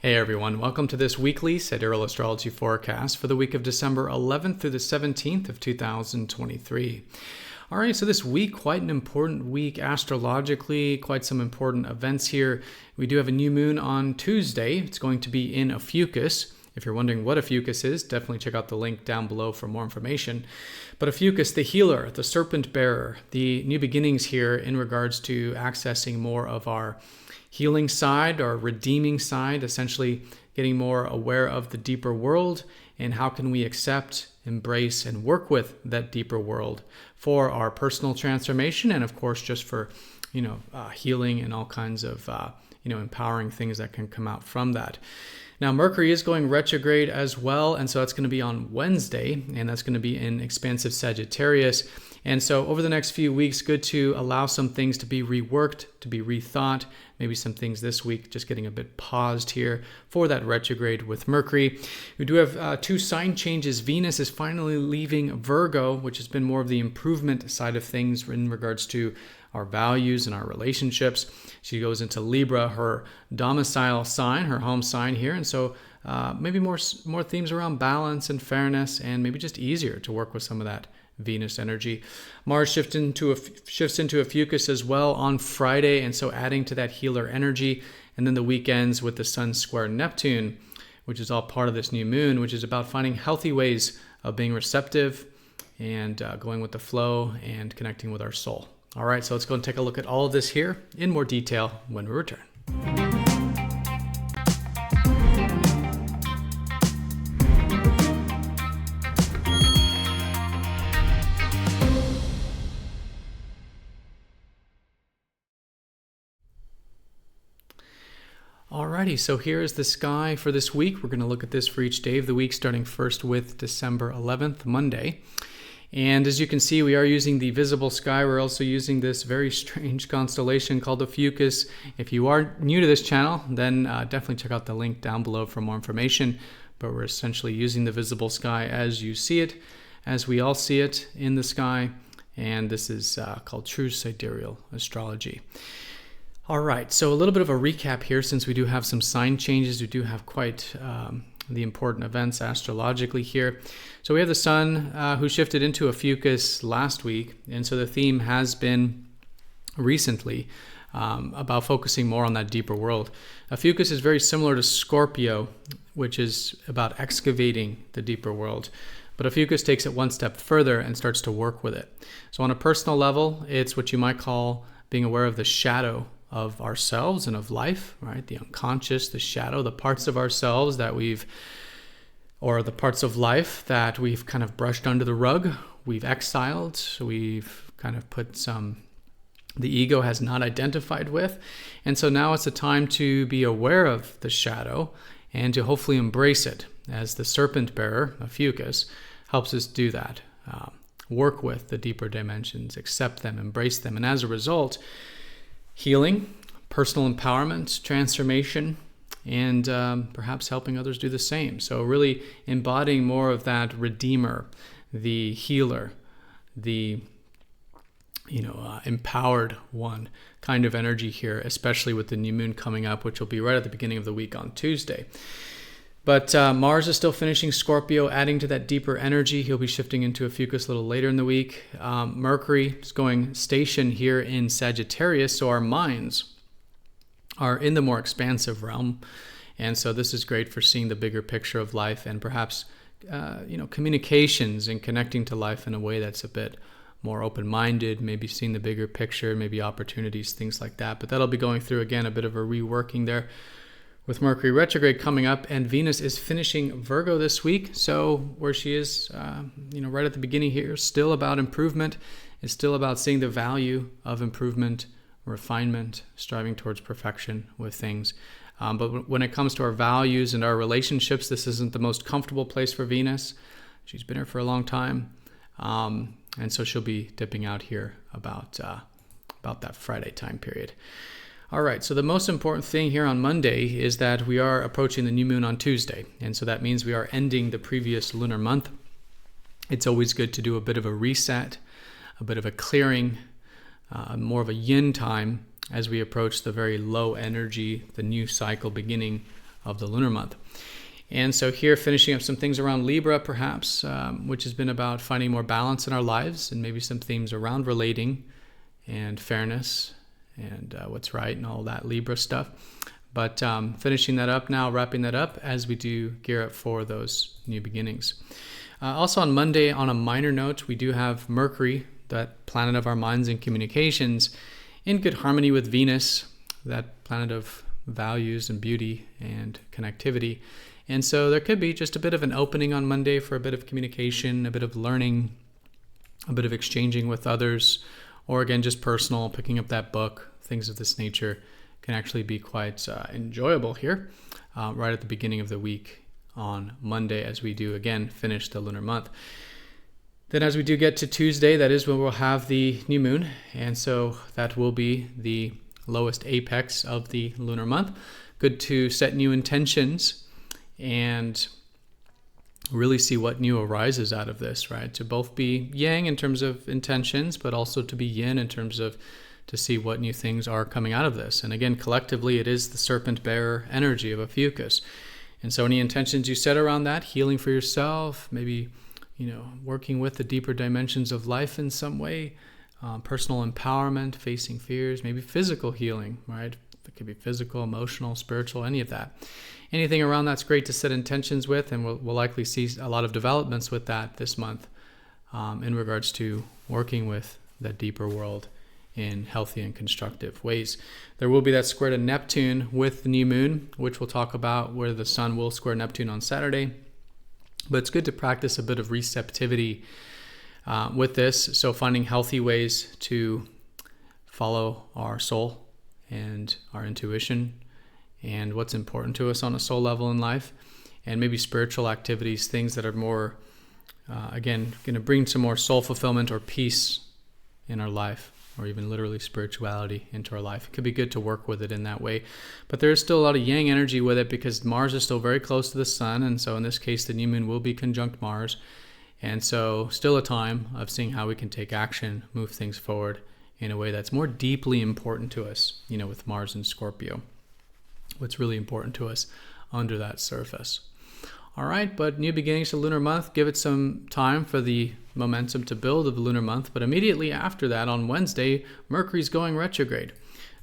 Hey everyone, welcome to this weekly Sidereal Astrology forecast for the week of December 11th through the 17th of 2023. All right, so this week, quite an important week astrologically, quite some important events here. We do have a new moon on Tuesday. It's going to be in Ophiuchus. If you're wondering what Ophiuchus is, definitely check out the link down below for more information. But Ophiuchus, the healer, the serpent bearer, the new beginnings here in regards to accessing more of our healing side, our redeeming side, essentially getting more aware of the deeper world and how can we accept, embrace, and work with that deeper world for our personal transformation and of course just for healing and all kinds of empowering things that can come out from that. Now, Mercury is going retrograde as well, and so that's going to be on Wednesday, and that's going to be in expansive Sagittarius. And so over the next few weeks, good to allow some things to be reworked, to be rethought, maybe some things this week just getting a bit paused here for that retrograde with Mercury. We do have two sign changes. Venus is finally leaving Virgo, which has been more of the improvement side of things in regards to our values and our relationships. She goes into Libra, her domicile sign, her home sign here. And so maybe more themes around balance and fairness, and maybe just easier to work with some of that Venus energy. Mars shifts into Ophiuchus as well on Friday, and so adding to that healer energy. And then the weekends with the Sun square Neptune, which is all part of this new moon, which is about finding healthy ways of being receptive and going with the flow and connecting with our soul. All right, so let's go and take a look at all of this here in more detail when we return. Alrighty, so here is the sky for this week. We're going to look at this for each day of the week, starting first with December 11th, Monday. And as you can see, we are using the visible sky. We're also using this very strange constellation called Ophiuchus. If you are new to this channel, then definitely check out the link down below for more information. But we're essentially using the visible sky as you see it, as we all see it in the sky. And this is called true Sidereal Astrology. All right, so a little bit of a recap here since we do have some sign changes. We do have quite the important events astrologically here. So we have the Sun who shifted into Ophiuchus last week. And so the theme has been recently about focusing more on that deeper world. Ophiuchus is very similar to Scorpio, which is about excavating the deeper world. But Ophiuchus takes it one step further and starts to work with it. So on a personal level, it's what you might call being aware of the shadow of ourselves and of life, right? The unconscious, the shadow, the parts of ourselves that or the parts of life that we've kind of brushed under the rug, we've exiled, we've kind of put the ego has not identified with. And so now it's a time to be aware of the shadow and to hopefully embrace it, as the serpent bearer, Ophiuchus, helps us do that. Work with the deeper dimensions, accept them, embrace them. And as a result, healing, personal empowerment, transformation, and perhaps helping others do the same. So really embodying more of that redeemer, the healer, the empowered one kind of energy here, especially with the new moon coming up, which will be right at the beginning of the week on Tuesday. But Mars is still finishing Scorpio, adding to that deeper energy. He'll be shifting into Ophiuchus a little later in the week. Mercury is going station here in Sagittarius, so our minds are in the more expansive realm. And so this is great for seeing the bigger picture of life and perhaps, communications and connecting to life in a way that's a bit more open-minded, maybe seeing the bigger picture, maybe opportunities, things like that. But that'll be going through, again, a bit of a reworking there, with Mercury retrograde coming up, and Venus is finishing Virgo this week. So where she is, right at the beginning here, still about improvement. It's still about seeing the value of improvement, refinement, striving towards perfection with things. But when it comes to our values and our relationships, this isn't the most comfortable place for Venus. She's been here for a long time. And so she'll be dipping out here about that Friday time period. All right, so the most important thing here on Monday is that we are approaching the new moon on Tuesday. And so that means we are ending the previous lunar month. It's always good to do a bit of a reset, a bit of a clearing, more of a yin time as we approach the very low energy, the new cycle beginning of the lunar month. And so here, finishing up some things around Libra, perhaps, which has been about finding more balance in our lives, and maybe some themes around relating and fairness and what's right and all that Libra stuff. But finishing that up now, wrapping that up as we do gear up for those new beginnings. Also on Monday, on a minor note, we do have Mercury, that planet of our minds and communications, in good harmony with Venus, that planet of values and beauty and connectivity. And so there could be just a bit of an opening on Monday for a bit of communication, a bit of learning, a bit of exchanging with others, or again, just personal, picking up that book, things of this nature can actually be quite enjoyable here right at the beginning of the week on Monday, as we do, again, finish the lunar month. Then as we do get to Tuesday, that is when we'll have the new moon. And so that will be the lowest apex of the lunar month. Good to set new intentions and really see what new arises out of this, right? To both be yang in terms of intentions, but also to be yin in terms of to see what new things are coming out of this. And again, collectively, it is the serpent bearer energy of Ophiuchus. And so any intentions you set around that, healing for yourself, maybe, working with the deeper dimensions of life in some way, personal empowerment, facing fears, maybe physical healing, right? It could be physical, emotional, spiritual, any of that. Anything around that's great to set intentions with, and we'll likely see a lot of developments with that this month in regards to working with that deeper world in healthy and constructive ways. There will be that square to Neptune with the new moon, which we'll talk about, where the sun will square Neptune on Saturday. But it's good to practice a bit of receptivity with this. So finding healthy ways to follow our soul and our intuition and what's important to us on a soul level in life, and maybe spiritual activities, things that are more, again, going to bring some more soul fulfillment or peace in our life, or even literally spirituality into our life. It could be good to work with it in that way. But there's still a lot of yang energy with it because Mars is still very close to the sun. And so in this case, the new moon will be conjunct Mars. And so still a time of seeing how we can take action, move things forward in a way that's more deeply important to us, with Mars and Scorpio. What's really important to us under that surface. All right, but new beginnings to lunar month, give it some time for the momentum to build of the lunar month. But immediately after that, on Wednesday, Mercury's going retrograde.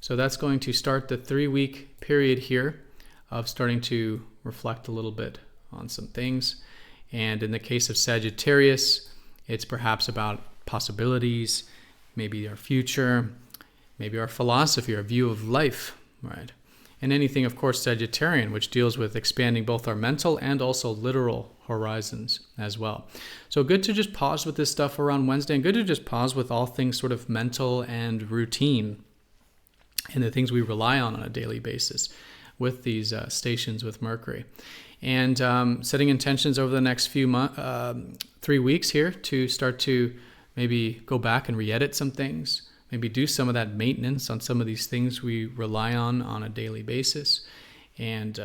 So that's going to start the 3-week period here of starting to reflect a little bit on some things. And in the case of Sagittarius, it's perhaps about possibilities, maybe our future, maybe our philosophy, our view of life, right? And anything, of course, Sagittarian, which deals with expanding both our mental and also literal horizons as well. So good to just pause with this stuff around Wednesday, and good to just pause with all things sort of mental and routine and the things we rely on a daily basis with these stations with Mercury. And setting intentions over the next 3 weeks here to start to maybe go back and re-edit some things, maybe do some of that maintenance on some of these things we rely on a daily basis. And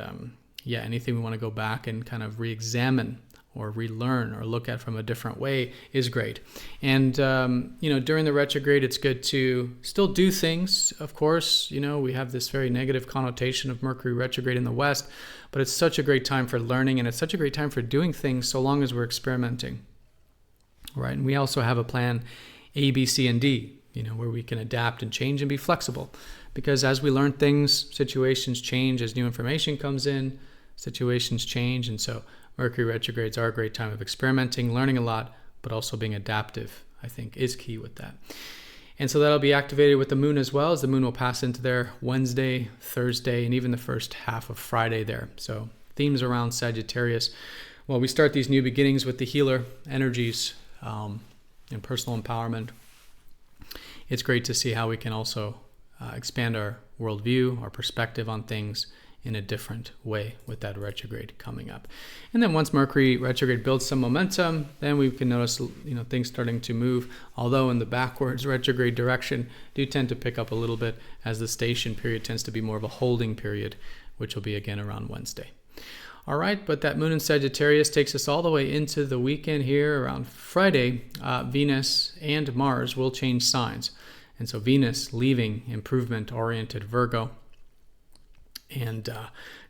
anything we want to go back and kind of re-examine or relearn or look at from a different way is great. And, during the retrograde, it's good to still do things. Of course, we have this very negative connotation of Mercury retrograde in the West, but it's such a great time for learning, and it's such a great time for doing things so long as we're experimenting, right? And we also have a plan A, B, C, and D, where we can adapt and change and be flexible. Because as we learn things, situations change. As new information comes in, situations change. And so Mercury retrogrades are a great time of experimenting, learning a lot, but also being adaptive, I think, is key with that. And so that'll be activated with the moon as well, as the moon will pass into there Wednesday, Thursday, and even the first half of Friday there. So themes around Sagittarius. Well, we start these new beginnings with the healer energies and personal empowerment. It's great to see how we can also expand our worldview, our perspective on things in a different way with that retrograde coming up. And then once Mercury retrograde builds some momentum, then we can notice things starting to move, although in the backwards retrograde direction do tend to pick up a little bit, as the station period tends to be more of a holding period, which will be again around Wednesday. All right, but that moon in Sagittarius takes us all the way into the weekend here. Around Friday, Venus and Mars will change signs. And so Venus leaving improvement-oriented Virgo and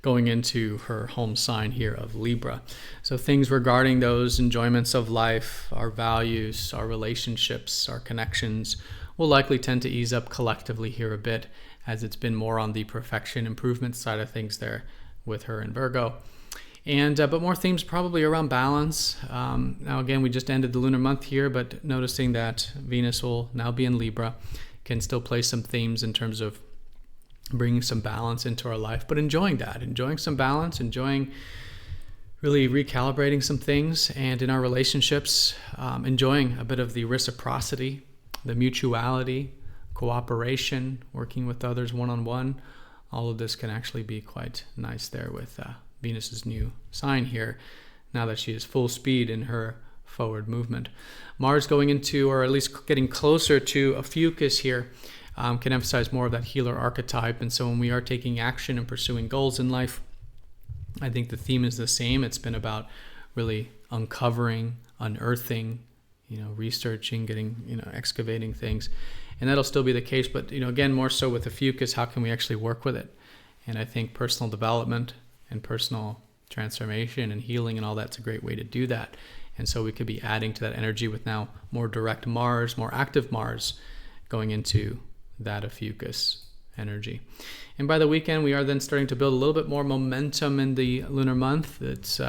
going into her home sign here of Libra. So things regarding those enjoyments of life, our values, our relationships, our connections will likely tend to ease up collectively here a bit, as it's been more on the perfection improvement side of things there with her in Virgo. And but more themes probably around balance. Now again, we just ended the lunar month here, but noticing that Venus will now be in Libra can still play some themes in terms of bringing some balance into our life, but enjoying some balance, enjoying really recalibrating some things, and in our relationships, enjoying a bit of the reciprocity, the mutuality, cooperation, working with others one-on-one. All of this can actually be quite nice there with Venus's new sign here, now that she is full speed in her forward movement. Mars going into, or at least getting closer to Ophiuchus here, can emphasize more of that healer archetype. And so when we are taking action and pursuing goals in life, I think the theme is the same. It's been about really uncovering, unearthing, researching, getting, excavating things. And that'll still be the case. But, again, more so with Ophiuchus, how can we actually work with it? And I think personal development and personal transformation and healing and all that's a great way to do that. And so we could be adding to that energy with now more direct Mars, more active Mars going into that Ophiuchus energy. And by the weekend, we are then starting to build a little bit more momentum in the lunar month. It's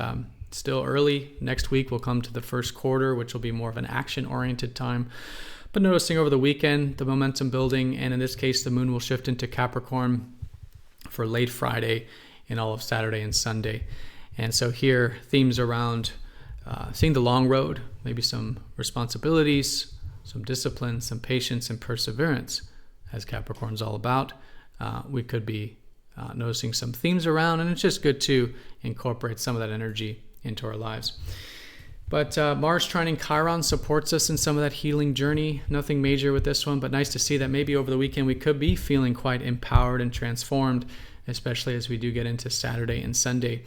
still early. Next week, we'll come to the first quarter, which will be more of an action-oriented time. But noticing over the weekend, the momentum building, and in this case, the moon will shift into Capricorn for late Friday and all of Saturday and Sunday. And so here, themes around seeing the long road, maybe some responsibilities, some discipline, some patience, and perseverance, as Capricorn's all about. We could be noticing some themes around, and it's just good to incorporate some of that energy into our lives. But Mars trining Chiron supports us in some of that healing journey. Nothing major with this one, but nice to see that maybe over the weekend we could be feeling quite empowered and transformed, especially as we do get into Saturday and Sunday.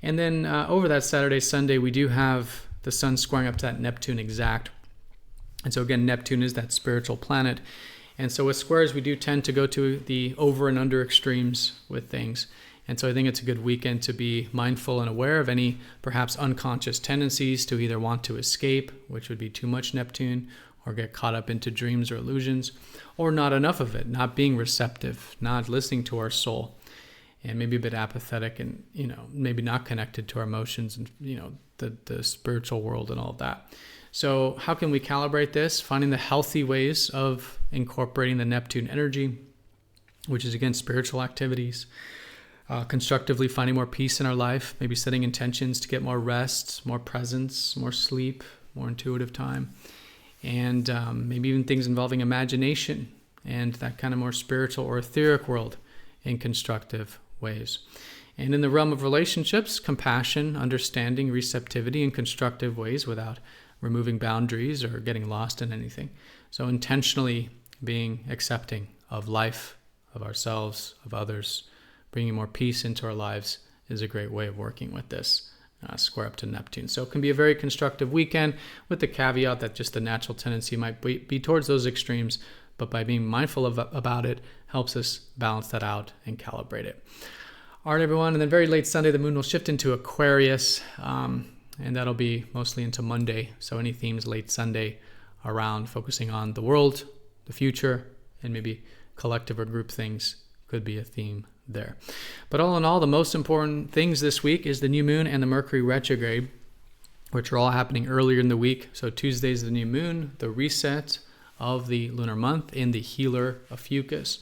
And then over that Saturday, Sunday, we do have the sun squaring up to that Neptune exact. And so again, Neptune is that spiritual planet. And so with squares, we do tend to go to the over and under extremes with things. And so I think it's a good weekend to be mindful and aware of any perhaps unconscious tendencies to either want to escape, which would be too much Neptune, or get caught up into dreams or illusions, or not enough of it, not being receptive, not listening to our soul, and maybe a bit apathetic and, maybe not connected to our emotions and, the spiritual world and all of that. So how can we calibrate this? Finding the healthy ways of incorporating the Neptune energy, which is, again, spiritual activities. Constructively finding more peace in our life, maybe setting intentions to get more rest, more presence, more sleep, more intuitive time. And maybe even things involving imagination and that kind of more spiritual or etheric world in constructive ways. And in the realm of relationships, compassion, understanding, receptivity in constructive ways without removing boundaries or getting lost in anything. So intentionally being accepting of life, of ourselves, of others, bringing more peace into our lives is a great way of working with this square up to Neptune. So it can be a very constructive weekend with the caveat that just the natural tendency might be towards those extremes, but by being mindful about it helps us balance that out and calibrate it. All right, everyone. And then very late Sunday, the moon will shift into Aquarius, and that'll be mostly into Monday. So any themes late Sunday around focusing on the world, the future, and maybe collective or group things could be a theme there. But all in all, the most important things this week is the new moon and the Mercury retrograde, which are all happening earlier in the week. So Tuesday's the new moon, the reset of the lunar month in the healer Ophiuchus.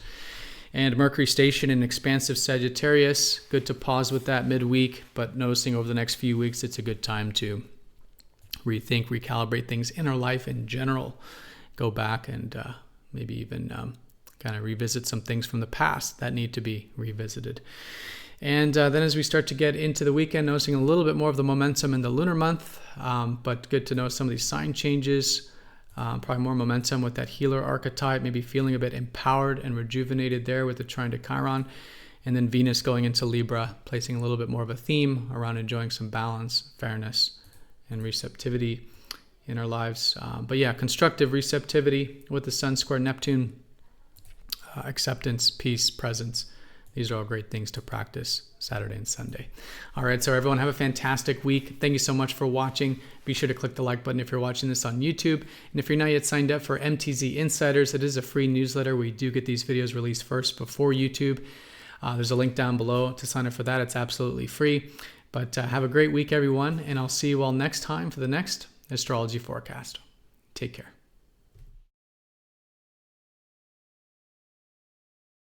And Mercury station in expansive Sagittarius. Good to pause with that midweek, but noticing over the next few weeks, it's a good time to rethink, recalibrate things in our life in general. Go back and maybe even kind of revisit some things from the past that need to be revisited. And then as we start to get into the weekend, noticing a little bit more of the momentum in the lunar month, but good to know some of these sign changes. Probably more momentum with that healer archetype, maybe feeling a bit empowered and rejuvenated there with the trine to Chiron. And then Venus going into Libra, placing a little bit more of a theme around enjoying some balance, fairness, and receptivity in our lives. But yeah, constructive receptivity with the Sun square Neptune, acceptance, peace, presence. These are all great things to practice Saturday and Sunday. All right, so everyone have a fantastic week. Thank you so much for watching. Be sure to click the like button if you're watching this on YouTube. And if you're not yet signed up for MTZ Insiders, it is a free newsletter where you do get these videos released first before YouTube. There's a link down below to sign up for that. It's absolutely free. But have a great week, everyone, and I'll see you all next time for the next astrology forecast. Take care.